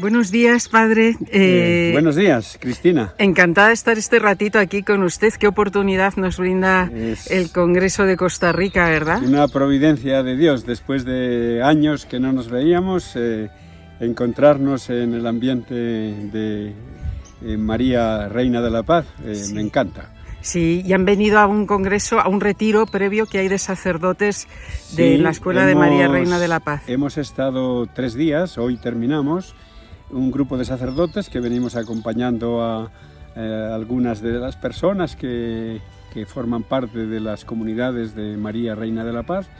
Buenos días, padre. Buenos días, Cristina. Encantada de estar este ratito aquí con usted. Qué oportunidad nos brinda el Congreso de Costa Rica, ¿verdad? Una providencia de Dios, después de años que no nos veíamos, encontrarnos en el ambiente de María, Reina de la Paz, sí. Me encanta. Sí, y han venido a un congreso, a un retiro previo que hay de sacerdotes de la Escuela de María, Reina de la Paz. Hemos estado 3 días, hoy terminamos, un grupo de sacerdotes que venimos acompañando a algunas de las personas que forman parte de las comunidades de María, Reina de la Paz,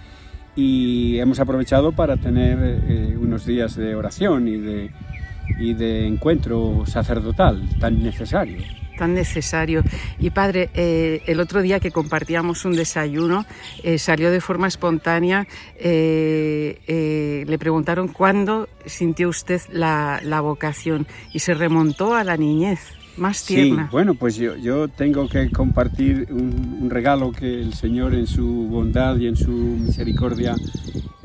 y hemos aprovechado para tener unos días de oración y de encuentro sacerdotal tan necesario. Tan necesario. Y padre, el otro día que compartíamos un desayuno, salió de forma espontánea, le preguntaron cuándo sintió usted la vocación y se remontó a la niñez más tierna. Sí, bueno, pues yo tengo que compartir un regalo que el Señor en su bondad y en su misericordia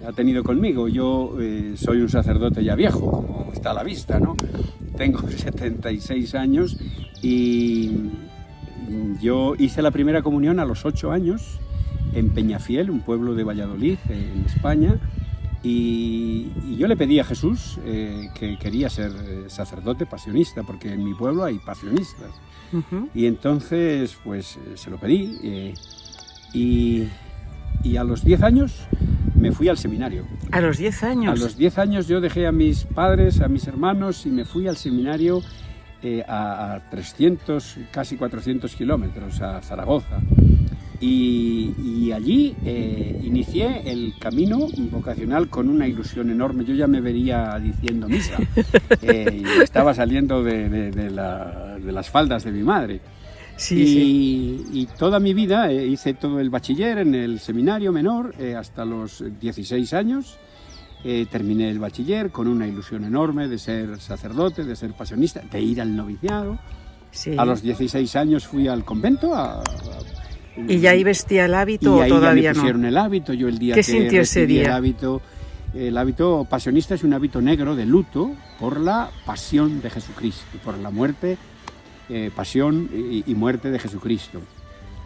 ha tenido conmigo. Yo soy un sacerdote ya viejo, como está a la vista, ¿no? Tengo 76 años y yo hice la primera comunión a los 8 años en Peñafiel, un pueblo de Valladolid, en España, y yo le pedí a Jesús que quería ser sacerdote pasionista, porque en mi pueblo hay pasionistas. Y entonces pues se lo pedí y a los 10 años me fui al seminario. ¿A los 10 años? A los 10 años yo dejé a mis padres, a mis hermanos y me fui al seminario a 300, casi 400 kilómetros, a Zaragoza. Y allí inicié el camino vocacional con una ilusión enorme. Yo ya me veía diciendo misa. Estaba saliendo de las faldas de mi madre. Sí. Y toda mi vida hice todo el bachiller en el seminario menor hasta los 16 años. Terminé el bachiller con una ilusión enorme de ser sacerdote, de ser pasionista, de ir al noviciado. Sí. A los 16 años fui al convento. ¿Y ya ahí vestía el hábito o todavía ya me pusieron el hábito. Yo el día ¿Qué que sintió ese día? El hábito pasionista es un hábito negro de luto por la pasión de Jesucristo, por la muerte, pasión y muerte de Jesucristo.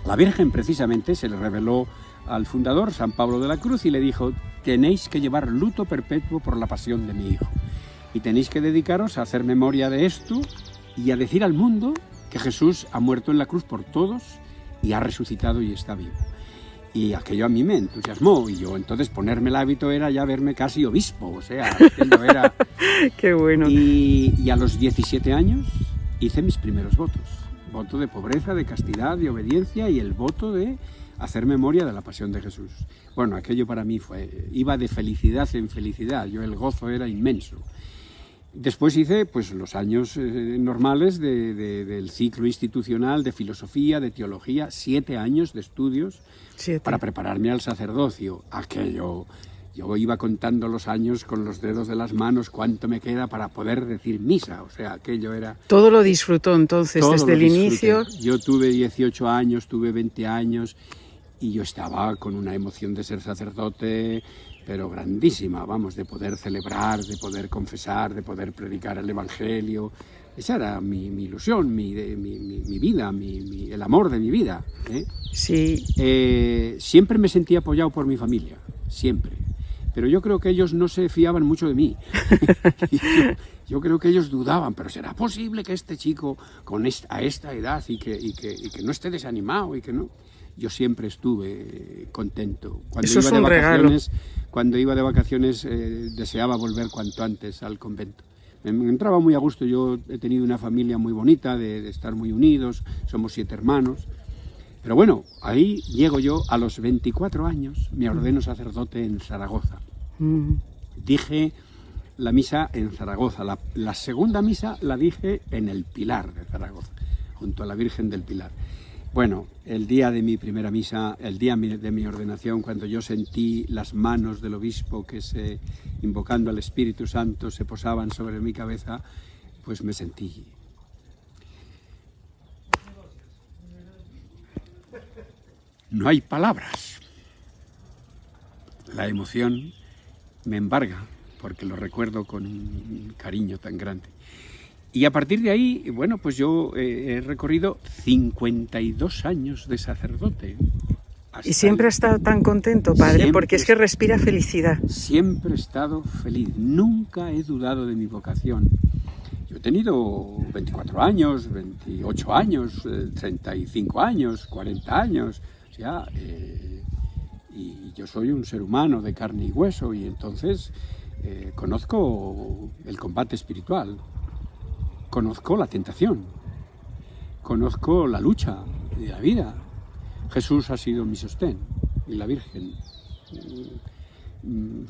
La Virgen precisamente se le reveló al fundador, San Pablo de la Cruz, y le dijo: tenéis que llevar luto perpetuo por la pasión de mi hijo y tenéis que dedicaros a hacer memoria de esto y a decir al mundo que Jesús ha muerto en la cruz por todos y ha resucitado y está vivo. Y aquello a mí me entusiasmó, y yo entonces ponerme el hábito era ya verme casi obispo, o sea, aquello era... ¡Qué bueno! Y a los 17 años hice mis primeros votos, voto de pobreza, de castidad, de obediencia y el voto de hacer memoria de la pasión de Jesús. Bueno, aquello para mí iba de felicidad en felicidad, el gozo era inmenso. Después hice pues los años normales del ciclo institucional de filosofía, de teología, 7 años de estudios para prepararme al sacerdocio. Aquello, yo iba contando los años con los dedos de las manos, cuánto me queda para poder decir misa, o sea, aquello era... Todo lo disfrutó entonces, desde el inicio. Yo tuve 18 años, tuve 20 años y yo estaba con una emoción de ser sacerdote, pero grandísima, vamos, de poder celebrar, de poder confesar, de poder predicar el Evangelio. Esa era mi ilusión, mi vida, el amor de mi vida. Sí. Siempre me sentí apoyado por mi familia, siempre. Pero yo creo que ellos no se fiaban mucho de mí. Yo creo que ellos dudaban, pero ¿será posible que este chico a esta edad y que no esté desanimado y que no? Yo siempre estuve contento. Eso es un regalo. Cuando iba de vacaciones deseaba volver cuanto antes al convento. Me entraba muy a gusto. Yo he tenido una familia muy bonita, de estar muy unidos, somos 7 hermanos. Pero bueno, ahí llego yo a los 24 años, me ordeno sacerdote en Zaragoza. Dije la misa en Zaragoza. La segunda misa la dije en el Pilar de Zaragoza, junto a la Virgen del Pilar. Bueno, el día de mi primera misa, el día de mi ordenación, cuando yo sentí las manos del obispo que invocando al Espíritu Santo se posaban sobre mi cabeza, pues me sentí... No hay palabras. La emoción me embarga porque lo recuerdo con un cariño tan grande. Y a partir de ahí, bueno, pues yo he recorrido 52 años de sacerdote. ¿Y siempre ha estado tan contento, padre? Siempre, porque es que respira felicidad. Siempre he estado feliz, nunca he dudado de mi vocación. Yo he tenido 24 años, 28 años, 35 años, 40 años, o sea, y yo soy un ser humano de carne y hueso, y entonces conozco el combate espiritual, conozco la tentación, conozco la lucha de la vida. Jesús ha sido mi sostén, y la Virgen.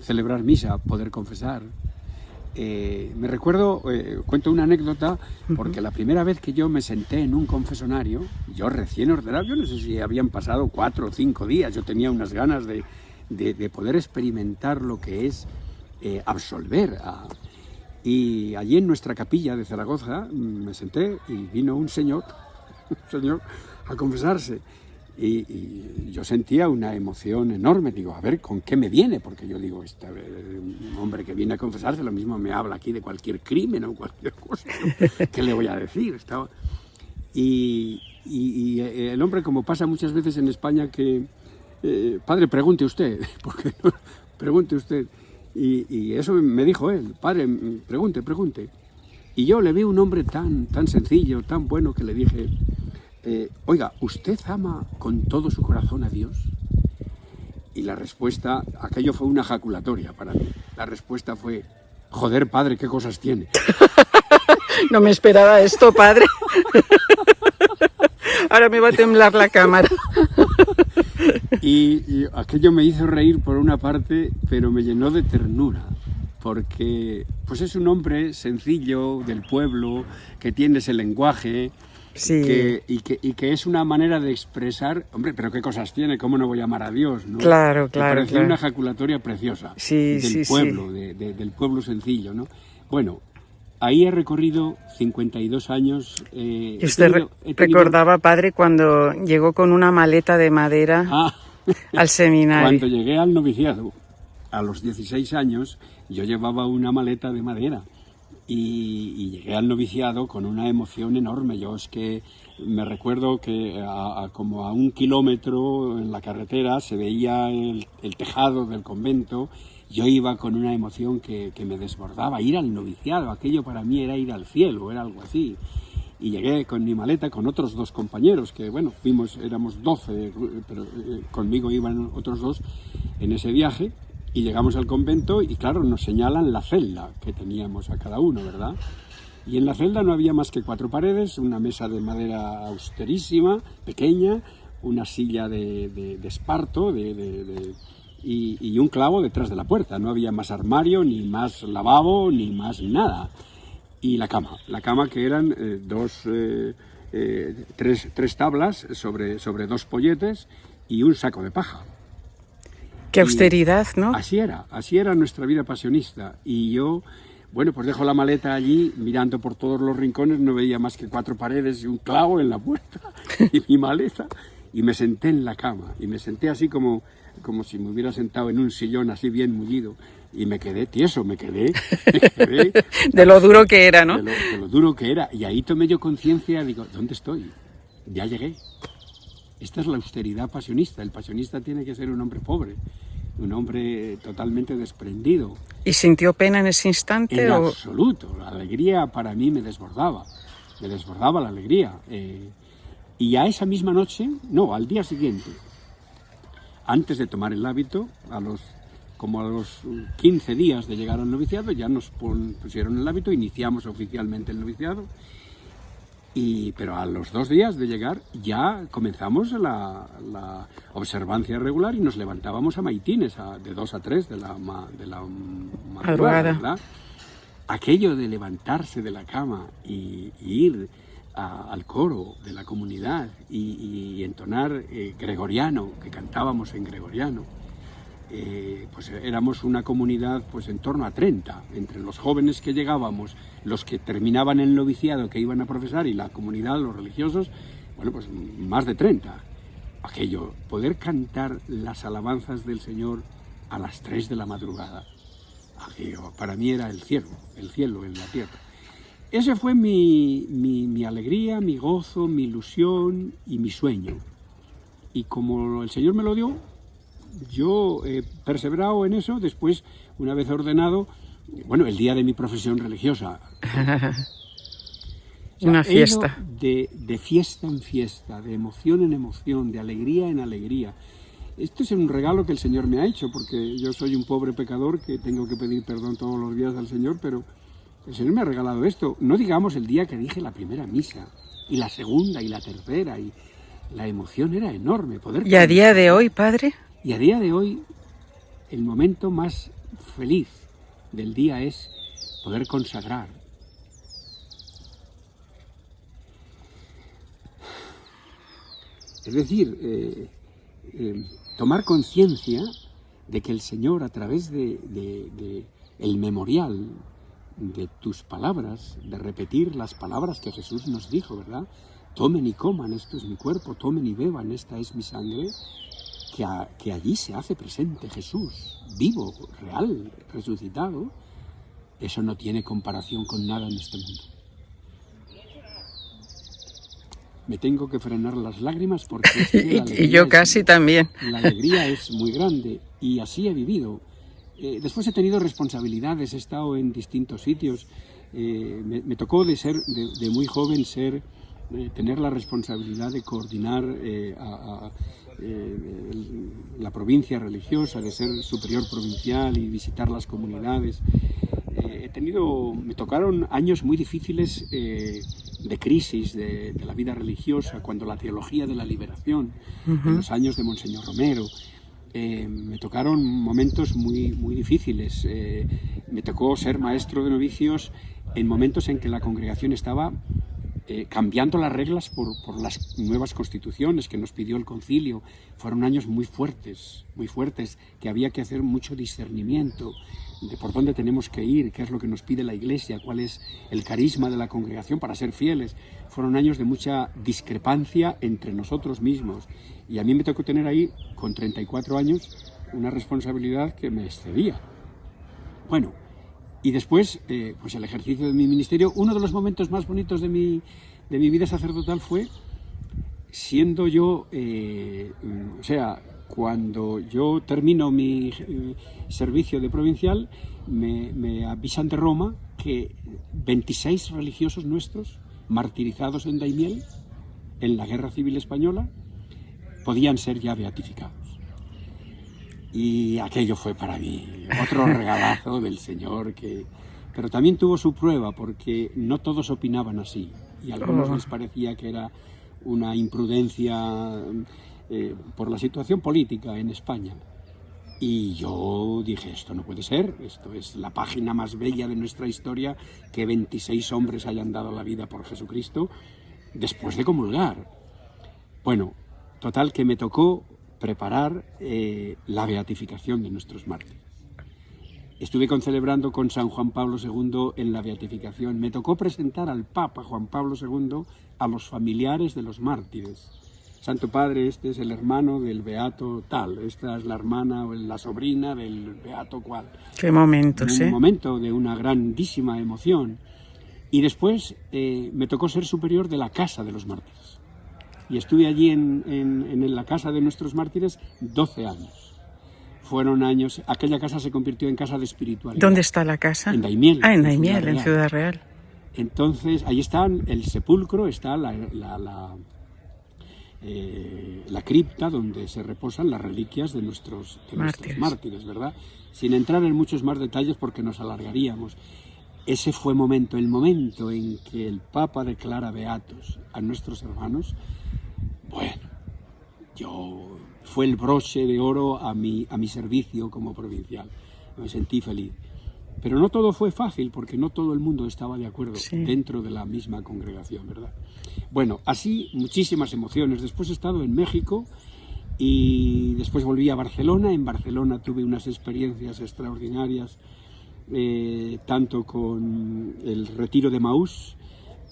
Celebrar misa, poder confesar. Me recuerdo, cuento una anécdota, porque la primera vez que yo me senté en un confesonario, yo recién ordenado, yo no sé si habían pasado 4 o 5 días, yo tenía unas ganas de poder experimentar lo que es absolver. Y allí en nuestra capilla de Zaragoza me senté y vino un señor a confesarse. Y yo sentía una emoción enorme, digo, a ver, ¿con qué me viene? Porque yo digo, un hombre que viene a confesarse, lo mismo me habla aquí de cualquier crimen o cualquier cosa, ¿no? ¿Qué le voy a decir? Y el hombre, como pasa muchas veces en España, que, padre, pregunte usted, porque no, pregunte usted. Y eso me dijo él, padre, pregunte. Y yo le vi un hombre tan sencillo, tan bueno, que le dije, oiga, ¿usted ama con todo su corazón a Dios? Y la respuesta, aquello fue una ejaculatoria para mí. La respuesta fue, joder, padre, ¿qué cosas tiene? No me esperaba esto, padre. Ahora me va a temblar la cámara. Y aquello me hizo reír por una parte, pero me llenó de ternura, porque pues es un hombre sencillo, del pueblo, que tiene ese lenguaje. Sí. Y que es una manera de expresar, hombre, pero qué cosas tiene, cómo no voy a amar a Dios, ¿no? Claro. Me pareció una ejaculatoria preciosa, del pueblo, del pueblo sencillo, ¿no? Bueno, ahí he recorrido 52 años. ¿Y usted recordaba, padre, cuando llegó con una maleta de madera al seminario? Cuando llegué al noviciado, a los 16 años, yo llevaba una maleta de madera. Y llegué al noviciado con una emoción enorme. Yo es que me recuerdo que como a 1 kilómetro en la carretera se veía el tejado del convento. Yo iba con una emoción que me desbordaba. Ir al noviciado, aquello para mí era ir al cielo, era algo así. Y llegué con mi maleta, con otros 2 compañeros, que bueno, éramos 12, pero conmigo iban otros 2 en ese viaje. Y llegamos al convento y claro, nos señalan la celda que teníamos a cada uno, ¿verdad? Y en la celda no había más que 4 paredes, una mesa de madera austerísima, pequeña, una silla de esparto y un clavo detrás de la puerta. No había más armario, ni más lavabo, ni más nada. Y la cama que eran 3 tablas sobre 2 polletes y un saco de paja. Qué austeridad, ¿no? Así era nuestra vida pasionista. Y yo, bueno, pues dejo la maleta allí, mirando por todos los rincones, no veía más que 4 paredes y un clavo en la puerta y mi maleta, y me senté en la cama, y me senté así como si me hubiera sentado en un sillón así bien mullido, y me quedé tieso, me quedé de lo duro que era, ¿no? De lo duro que era, y ahí tomé yo conciencia, digo, ¿dónde estoy? Ya llegué. Esta es la austeridad pasionista. El pasionista tiene que ser un hombre pobre, un hombre totalmente desprendido. ¿Y sintió pena en ese instante? En absoluto. La alegría para mí me desbordaba la alegría. Y a esa misma noche, no, al día siguiente, antes de tomar el hábito, como a los 15 días de llegar al noviciado, ya nos pusieron el hábito, iniciamos oficialmente el noviciado. Pero a los 2 días de llegar ya comenzamos la observancia regular y nos levantábamos a maitines, de 2 a 3 de la madrugada, ¿verdad? Aquello de levantarse de la cama y ir al coro de la comunidad y entonar gregoriano, que cantábamos en gregoriano. Pues éramos una comunidad pues en torno a 30, entre los jóvenes que llegábamos, los que terminaban el noviciado que iban a profesar y la comunidad, los religiosos, bueno, pues más de 30. Aquello, poder cantar las alabanzas del Señor a las 3 de la madrugada, Aquello para mí era el cielo en la tierra. Ese fue mi alegría, mi gozo, mi ilusión y mi sueño. Y como el Señor me lo dio, yo he perseverado en eso. Después, una vez ordenado, bueno, el día de mi profesión religiosa. O sea, una fiesta. De fiesta en fiesta, de emoción en emoción, de alegría en alegría. Esto es un regalo que el Señor me ha hecho, porque yo soy un pobre pecador que tengo que pedir perdón todos los días al Señor, pero el Señor me ha regalado esto. No digamos el día que dije la primera misa, y la segunda, y la tercera, y la emoción era enorme. ¿Y a día de hoy, padre? Y a día de hoy, el momento más feliz del día es poder consagrar. Es decir, tomar conciencia de que el Señor, a través de el memorial de tus palabras, de repetir las palabras que Jesús nos dijo, ¿verdad? Tomen y coman, esto es mi cuerpo, tomen y beban, esta es mi sangre, que allí se hace presente Jesús, vivo, real, resucitado. Eso no tiene comparación con nada en este mundo. Me tengo que frenar las lágrimas porque es que y yo casi también. La alegría es muy grande y así he vivido. Después he tenido responsabilidades, he estado en distintos sitios. Me tocó de muy joven tener la responsabilidad de coordinar la provincia religiosa, de ser superior provincial y visitar las comunidades. Me tocaron años muy difíciles de crisis de la vida religiosa, cuando la teología de la liberación, en los años de Monseñor Romero. Me tocaron momentos muy, muy difíciles. Me tocó ser maestro de novicios en momentos en que la congregación estaba cambiando las reglas por las nuevas constituciones que nos pidió el concilio. Fueron años muy fuertes, que había que hacer mucho discernimiento de por dónde tenemos que ir, qué es lo que nos pide la Iglesia, cuál es el carisma de la congregación para ser fieles. Fueron años de mucha discrepancia entre nosotros mismos. Y a mí me tocó tener ahí, con 34 años, una responsabilidad que me excedía. Bueno, y después, pues el ejercicio de mi ministerio, uno de los momentos más bonitos de mi vida sacerdotal fue siendo yo, cuando yo termino mi servicio de provincial, me avisan de Roma que 26 religiosos nuestros, martirizados en Daimiel, en la Guerra Civil Española, podían ser ya beatificados. Y aquello fue para mí otro regalazo del Señor, pero también tuvo su prueba, porque no todos opinaban así, y a algunos les parecía que era una imprudencia por la situación política en España. Y yo dije, esto no puede ser, esto es la página más bella de nuestra historia, que 26 hombres hayan dado la vida por Jesucristo después de comulgar. Bueno, total que me tocó preparar la beatificación de nuestros mártires. Estuve concelebrando con San Juan Pablo II en la beatificación. Me tocó presentar al Papa Juan Pablo II a los familiares de los mártires. Santo Padre, este es el hermano del beato tal, esta es la hermana o la sobrina del beato cual. Qué momentos, Un momento de una grandísima emoción. Y después me tocó ser superior de la casa de los mártires. Y estuve allí en la casa de nuestros mártires 12 años. Fueron años, aquella casa se convirtió en casa de espiritualidad. ¿Dónde está la casa? En Daimiel. En Daimiel, en Ciudad Real. Entonces, ahí está el sepulcro, está la cripta donde se reposan las reliquias de nuestros mártires, ¿verdad? Sin entrar en muchos más detalles porque nos alargaríamos. Ese fue el momento en que el Papa declara beatos a nuestros hermanos. Bueno, fue el broche de oro a mi servicio como provincial. Me sentí feliz. Pero no todo fue fácil, porque no todo el mundo estaba de acuerdo dentro de la misma congregación, ¿verdad? Bueno, así muchísimas emociones. Después he estado en México y después volví a Barcelona. En Barcelona tuve unas experiencias extraordinarias, tanto con el retiro de Maús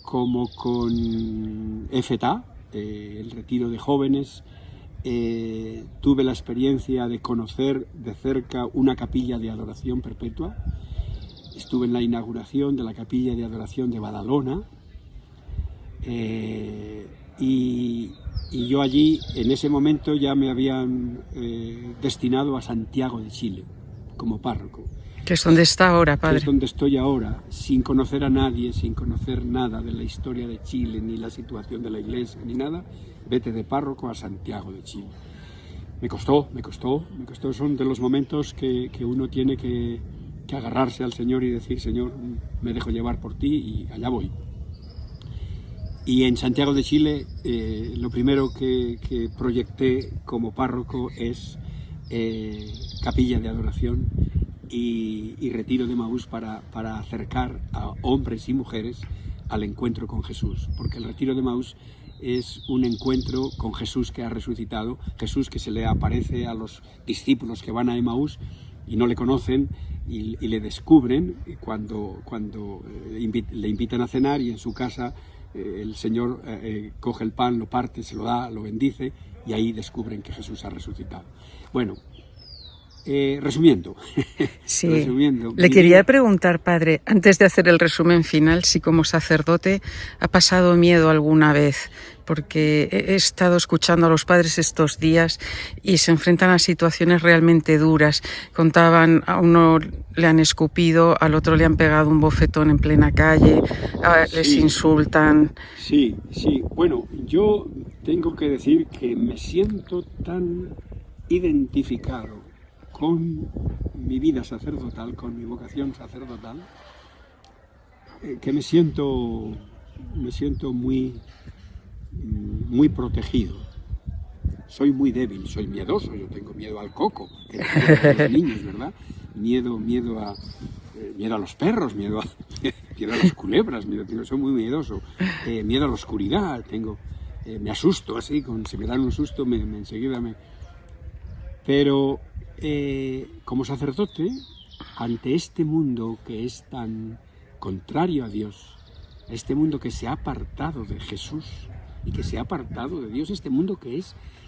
como con EFETA, el retiro de jóvenes tuve la experiencia de conocer de cerca una capilla de adoración perpetua. Estuve en la inauguración de la capilla de adoración de Badalona, y yo allí, en ese momento, ya me habían destinado a Santiago de Chile como párroco. Que es donde está ahora, padre. Que es donde estoy ahora, sin conocer a nadie, sin conocer nada de la historia de Chile, ni la situación de la iglesia, ni nada. Vete de párroco a Santiago de Chile. Me costó. Son de los momentos que uno tiene que agarrarse al Señor y decir: Señor, me dejo llevar por ti y allá voy. Y en Santiago de Chile, lo primero que proyecté como párroco es capilla de adoración y retiro de Emaús para acercar a hombres y mujeres al encuentro con Jesús, porque el retiro de Emaús es un encuentro con Jesús que ha resucitado, Jesús que se le aparece a los discípulos que van a Emaús y no le conocen y le descubren cuando le invitan a cenar, y en su casa el Señor coge el pan, lo parte, se lo da, lo bendice, y ahí descubren que Jesús ha resucitado. Bueno, resumiendo. Sí. Resumiendo, Le quería preguntar, padre, antes de hacer el resumen final, si como sacerdote ha pasado miedo alguna vez, porque he estado escuchando a los padres estos días y se enfrentan a situaciones realmente duras. Contaban, a uno le han escupido, al otro le han pegado un bofetón en plena calle, les insultan. Sí. Bueno, yo tengo que decir que me siento tan identificado con mi vida sacerdotal, con mi vocación sacerdotal, que me siento muy protegido. Soy muy débil, soy miedoso, yo tengo miedo al coco, que tienen los niños, ¿verdad? Miedo a los perros, miedo a las culebras, soy muy miedoso, miedo a la oscuridad, me asusto así, si me dan un susto enseguida me... Pero como sacerdote, ante este mundo que es tan contrario a Dios, este mundo que se ha apartado de Jesús y que se ha apartado de Dios, este mundo que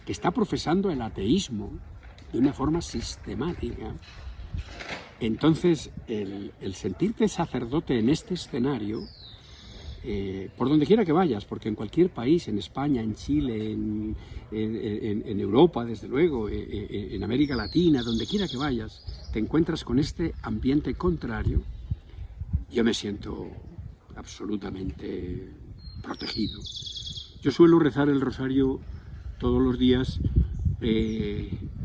está profesando el ateísmo de una forma sistemática, entonces el sentirte sacerdote en este escenario, por donde quiera que vayas, porque en cualquier país, en España, en Chile, en Europa, desde luego, en América Latina, donde quiera que vayas, te encuentras con este ambiente contrario. Yo me siento absolutamente protegido. Yo suelo rezar el rosario todos los días,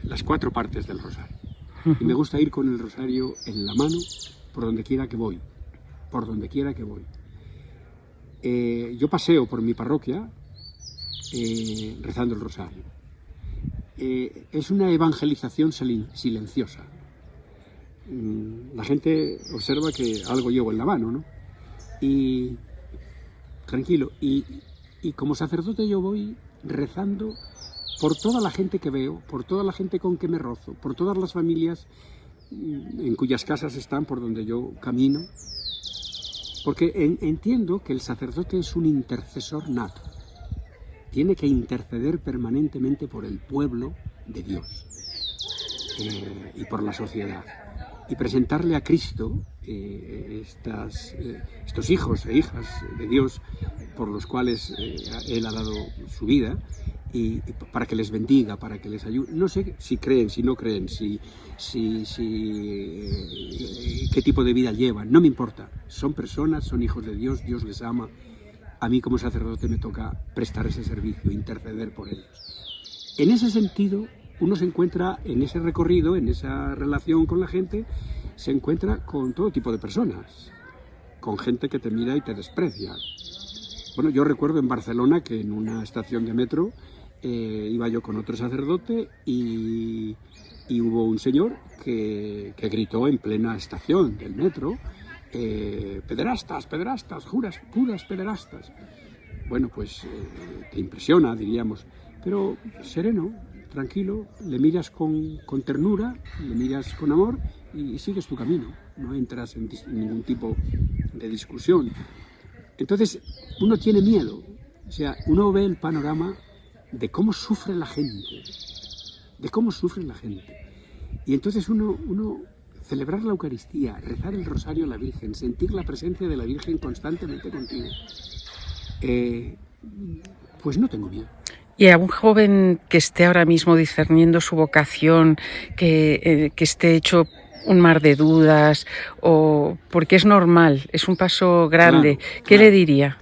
las 4 partes del rosario. Y me gusta ir con el rosario en la mano por donde quiera que voy, yo paseo por mi parroquia rezando el rosario. Es una evangelización silenciosa. La gente observa que algo llevo en la mano, ¿no? Y tranquilo. Y como sacerdote yo voy rezando por toda la gente que veo, por toda la gente con que me rozo, por todas las familias en cuyas casas están, por donde yo camino. Porque entiendo que el sacerdote es un intercesor nato. Tiene que interceder permanentemente por el pueblo de Dios y por la sociedad. Y presentarle a Cristo estos hijos e hijas de Dios por los cuales Él ha dado su vida, y para que les bendiga, para que les ayude. No sé si creen, si no creen, qué tipo de vida llevan, no me importa. Son personas, son hijos de Dios, Dios les ama. A mí como sacerdote me toca prestar ese servicio, interceder por ellos. En ese sentido, uno se encuentra en ese recorrido, en esa relación con la gente, se encuentra con todo tipo de personas, con gente que te mira y te desprecia. Bueno, yo recuerdo en Barcelona que en una estación de metro iba yo con otro sacerdote y hubo un señor que gritó en plena estación del metro: pederastas, Judas, pederastas. Bueno, pues te impresiona, diríamos, pero sereno, tranquilo, le miras con ternura, le miras con amor y sigues tu camino, no entras en ningún tipo de discusión. Entonces, uno tiene miedo, o sea, uno ve el panorama de cómo sufre la gente, Y entonces uno celebrar la Eucaristía, rezar el rosario a la Virgen, sentir la presencia de la Virgen constantemente contigo, pues no tengo miedo. Y a un joven que esté ahora mismo discerniendo su vocación, que esté hecho un mar de dudas, o porque es normal, es un paso grande, ¿qué le diría?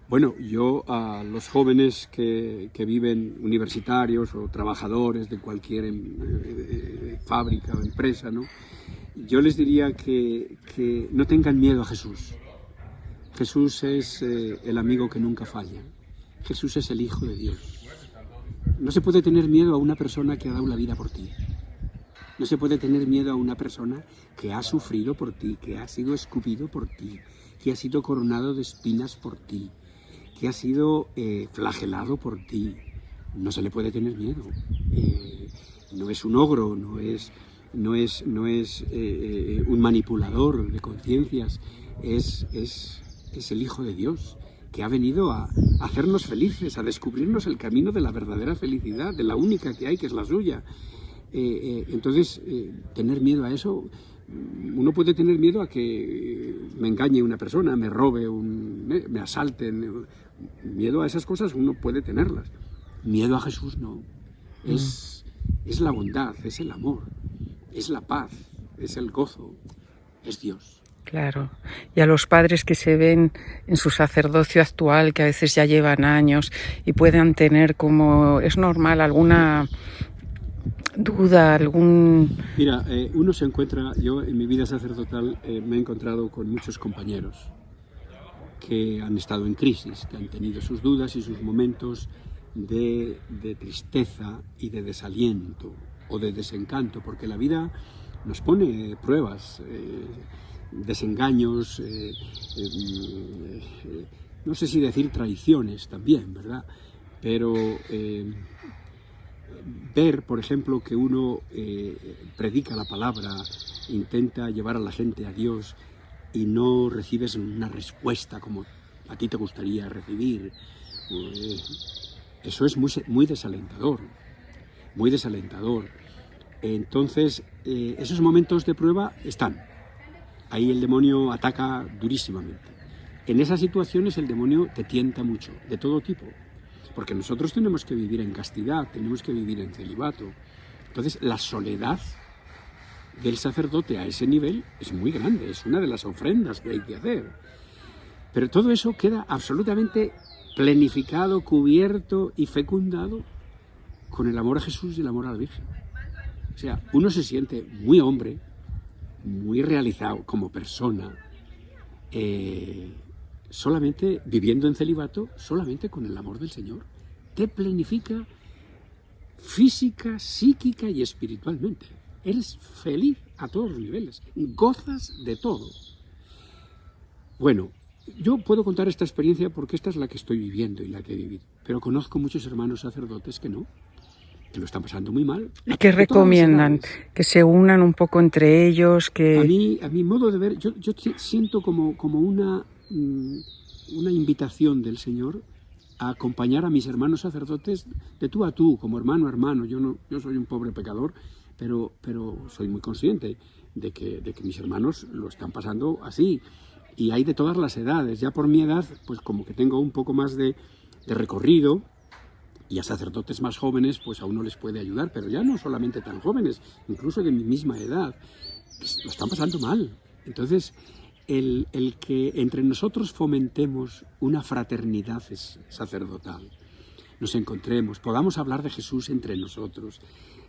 Bueno, yo a los jóvenes que viven universitarios o trabajadores de cualquier fábrica o empresa, ¿no? Yo les diría que no tengan miedo a Jesús. Jesús es el amigo que nunca falla. Jesús es el Hijo de Dios. No se puede tener miedo a una persona que ha dado la vida por ti. No se puede tener miedo a una persona que ha sufrido por ti, que ha sido escupido por ti, que ha sido coronado de espinas por ti, que ha sido flagelado por ti. No se le puede tener miedo. No es un ogro, no es un manipulador de conciencias, es el Hijo de Dios, que ha venido a hacernos felices, a descubrirnos el camino de la verdadera felicidad, de la única que hay, que es la suya. Entonces, tener miedo a eso, uno puede tener miedo a que me engañe una persona, me robe, me asalten. Miedo a esas cosas uno puede tenerlas. Miedo a Jesús no. Es la bondad, es el amor, es la paz, es el gozo, es Dios. Claro, y a los padres que se ven en su sacerdocio actual, que a veces ya llevan años y puedan tener, como es normal, alguna duda, Mira, uno se encuentra, yo en mi vida sacerdotal me he encontrado con muchos compañeros que han estado en crisis, que han tenido sus dudas y sus momentos de tristeza y de desaliento o de desencanto, porque la vida nos pone pruebas, desengaños, no sé si decir traiciones también, ¿verdad? Pero ver, por ejemplo, que uno predica la palabra, intenta llevar a la gente a Dios y no recibes una respuesta como a ti te gustaría recibir, eso es muy desalentador, muy desalentador. Entonces, esos momentos de prueba están. Ahí el demonio ataca durísimamente. En esas situaciones el demonio te tienta mucho, de todo tipo. Porque nosotros tenemos que vivir en castidad, tenemos que vivir en celibato. Entonces, la soledad del sacerdote a ese nivel es muy grande, es una de las ofrendas que hay que hacer. Pero todo eso queda absolutamente planificado, cubierto y fecundado con el amor a Jesús y el amor a la Virgen. O sea, uno se siente muy hombre, muy realizado como persona, solamente viviendo en celibato, solamente con el amor del Señor. Te planifica física, psíquica y espiritualmente. Eres feliz a todos los niveles, gozas de todo. Bueno, yo puedo contar esta experiencia porque esta es la que estoy viviendo y la que he vivido, pero conozco muchos hermanos sacerdotes que no, que lo están pasando muy mal. ¿Y qué recomiendan? Que se unan un poco entre ellos, que... A mi modo de ver, yo siento como una invitación del Señor a acompañar a mis hermanos sacerdotes de tú a tú, como hermano a hermano. Yo soy un pobre pecador, pero soy muy consciente de que mis hermanos lo están pasando así. Y hay de todas las edades. Ya por mi edad, pues como que tengo un poco más de recorrido, y a sacerdotes más jóvenes, pues a uno les puede ayudar, pero ya no solamente tan jóvenes, incluso de mi misma edad, que lo están pasando mal. Entonces, el que entre nosotros fomentemos una fraternidad sacerdotal, nos encontremos, podamos hablar de Jesús entre nosotros.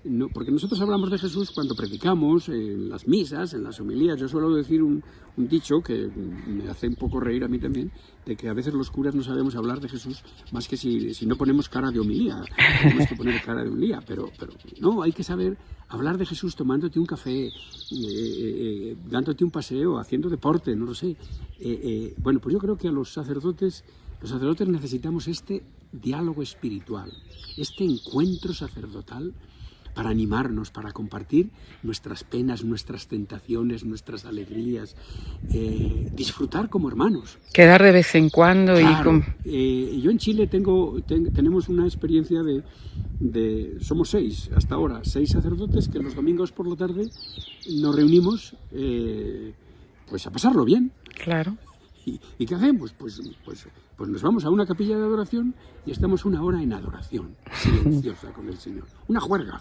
No, porque nosotros hablamos de Jesús cuando predicamos, en las misas, en las homilías. Yo suelo decir un dicho que me hace un poco reír a mí también, de que a veces los curas no sabemos hablar de Jesús más que si no ponemos cara de homilía. Tenemos que poner cara de homilía, pero no, hay que saber hablar de Jesús tomándote un café, dándote un paseo, haciendo deporte, no lo sé. Bueno, pues yo creo que a los sacerdotes necesitamos este diálogo espiritual, este encuentro sacerdotal, para animarnos, para compartir nuestras penas, nuestras tentaciones, nuestras alegrías, disfrutar como hermanos. Quedar de vez en cuando. Claro, yo en Chile tenemos una experiencia somos 6 hasta ahora, 6 sacerdotes que los domingos por la tarde nos reunimos pues a pasarlo bien. Claro. ¿Y qué hacemos? Pues nos vamos a una capilla de adoración y estamos una hora en adoración silenciosa con el Señor. Una juerga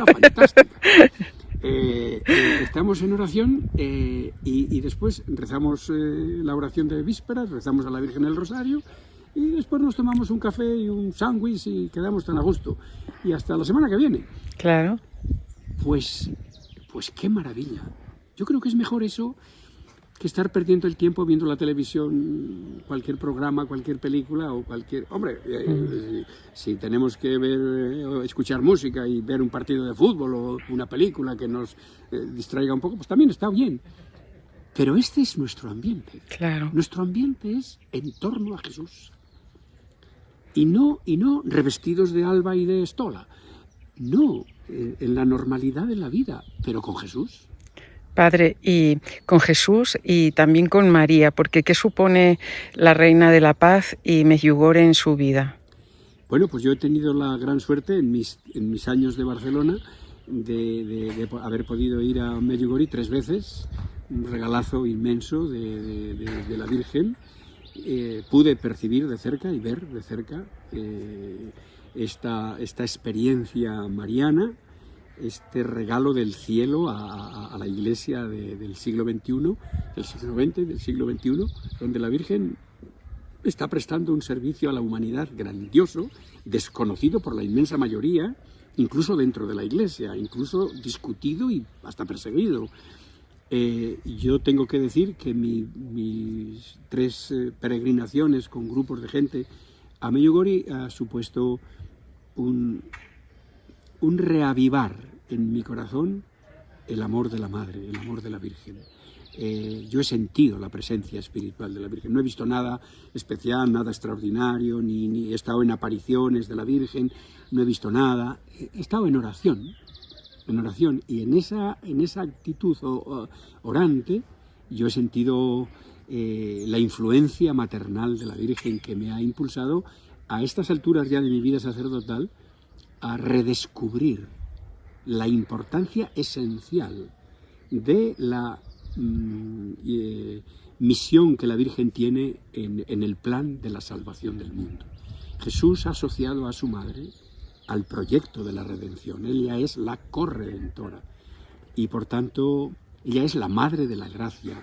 fantástica. Estamos en oración y después rezamos la oración de vísperas, rezamos a la Virgen el Rosario y después nos tomamos un café y un sándwich y quedamos tan a gusto. Y hasta la semana que viene. Claro. Pues qué maravilla. Yo creo que es mejor eso que estar perdiendo el tiempo viendo la televisión, cualquier programa, cualquier película o cualquier... Hombre, si tenemos que ver, escuchar música y ver un partido de fútbol o una película que nos distraiga un poco, pues también está bien. Pero este es nuestro ambiente. Claro. Nuestro ambiente es en torno a Jesús. Y no revestidos de alba y de estola. No, en la normalidad de la vida, pero con Jesús. Padre, y con Jesús y también con María, porque ¿qué supone la Reina de la Paz y Medjugorje en su vida? Bueno, pues yo he tenido la gran suerte en mis años de Barcelona de haber podido ir a Medjugorje 3 veces, un regalazo inmenso de la Virgen. Pude percibir de cerca y ver de cerca esta experiencia mariana, este regalo del cielo a la Iglesia del siglo XXI, del siglo XX, del siglo XXI, donde la Virgen está prestando un servicio a la humanidad grandioso, desconocido por la inmensa mayoría, incluso dentro de la Iglesia, incluso discutido y hasta perseguido. Yo tengo que decir que mis 3 peregrinaciones con grupos de gente a Medjugorje ha supuesto un reavivar en mi corazón el amor de la Madre, el amor de la Virgen. Yo he sentido la presencia espiritual de la Virgen. No he visto nada especial, nada extraordinario, ni he estado en apariciones de la Virgen, no he visto nada. He estado en oración, y en esa actitud orante yo he sentido la influencia maternal de la Virgen que me ha impulsado a estas alturas ya de mi vida sacerdotal a redescubrir la importancia esencial de la misión que la Virgen tiene en el plan de la salvación del mundo. Jesús ha asociado a su madre al proyecto de la redención. Ella es la corredentora y por tanto ella es la madre de la gracia,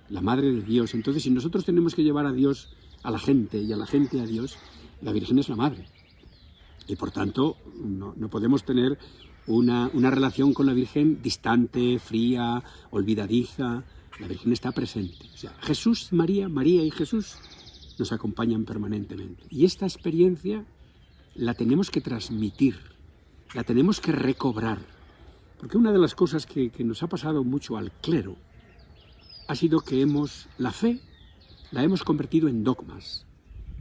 la madre de Dios. Entonces, si nosotros tenemos que llevar a Dios a la gente y a la gente a Dios, la Virgen es la madre. Y por tanto, no podemos tener una relación con la Virgen distante, fría, olvidadiza. La Virgen está presente. O sea, Jesús y María, María y Jesús nos acompañan permanentemente. Y esta experiencia la tenemos que transmitir, la tenemos que recobrar. Porque una de las cosas que nos ha pasado mucho al clero ha sido que la fe la hemos convertido en dogmas,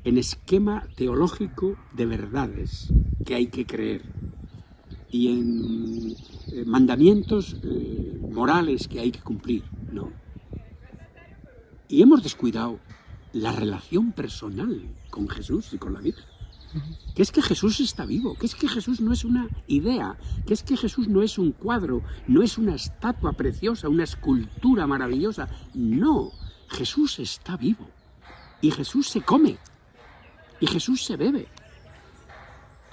en esquema teológico de verdades que hay que creer y en mandamientos morales que hay que cumplir, ¿no? Y hemos descuidado la relación personal con Jesús y con la Virgen. Que es que Jesús está vivo, que es que Jesús no es una idea, que es que Jesús no es un cuadro, no es una estatua preciosa, una escultura maravillosa. No, Jesús está vivo y Jesús se come y Jesús se bebe.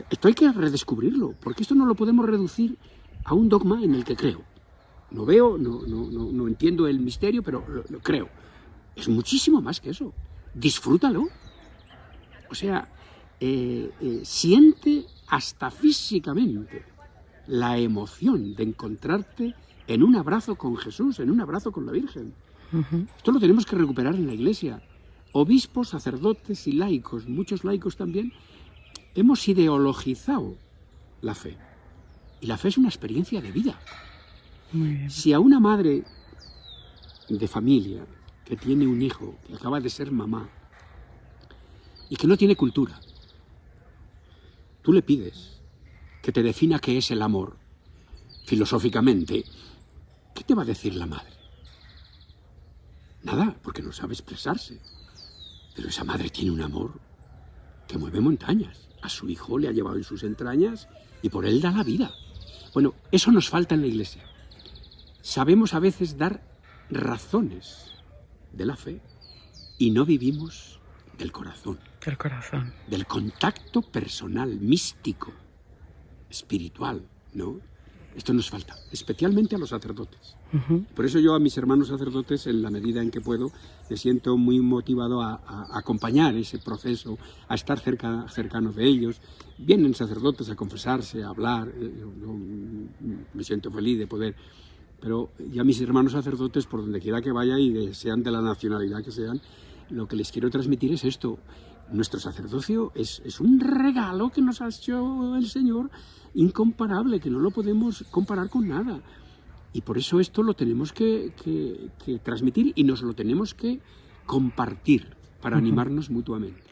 Esto hay que redescubrirlo, porque esto no lo podemos reducir a un dogma en el que creo. No veo, no entiendo el misterio, pero lo creo. Es muchísimo más que eso. Disfrútalo. O sea, siente hasta físicamente la emoción de encontrarte en un abrazo con Jesús, en un abrazo con la Virgen. Esto lo tenemos que recuperar en la Iglesia. Obispos, sacerdotes y laicos, muchos laicos también, hemos ideologizado la fe. Y la fe es una experiencia de vida. Si a una madre de familia que tiene un hijo, que acaba de ser mamá, y que no tiene cultura, tú le pides que te defina qué es el amor, filosóficamente, ¿qué te va a decir la madre? Nada, porque no sabe expresarse. Pero esa madre tiene un amor que mueve montañas. A su hijo le ha llevado en sus entrañas y por él da la vida. Bueno, eso nos falta en la Iglesia. Sabemos a veces dar razones de la fe y no vivimos del corazón. Del corazón. Del contacto personal, místico, espiritual, ¿no? Esto nos falta, especialmente a los sacerdotes. Por eso yo a mis hermanos sacerdotes, en la medida en que puedo, me siento muy motivado a acompañar ese proceso, a estar cercano de ellos. Vienen sacerdotes a confesarse, a hablar, yo me siento feliz de poder. Pero ya mis hermanos sacerdotes, por donde quiera que vaya y sean de la nacionalidad que sean, lo que les quiero transmitir es esto. Nuestro sacerdocio es un regalo que nos ha hecho el Señor, incomparable, que no lo podemos comparar con nada. Y por eso esto lo tenemos que transmitir y nos lo tenemos que compartir para animarnos mutuamente.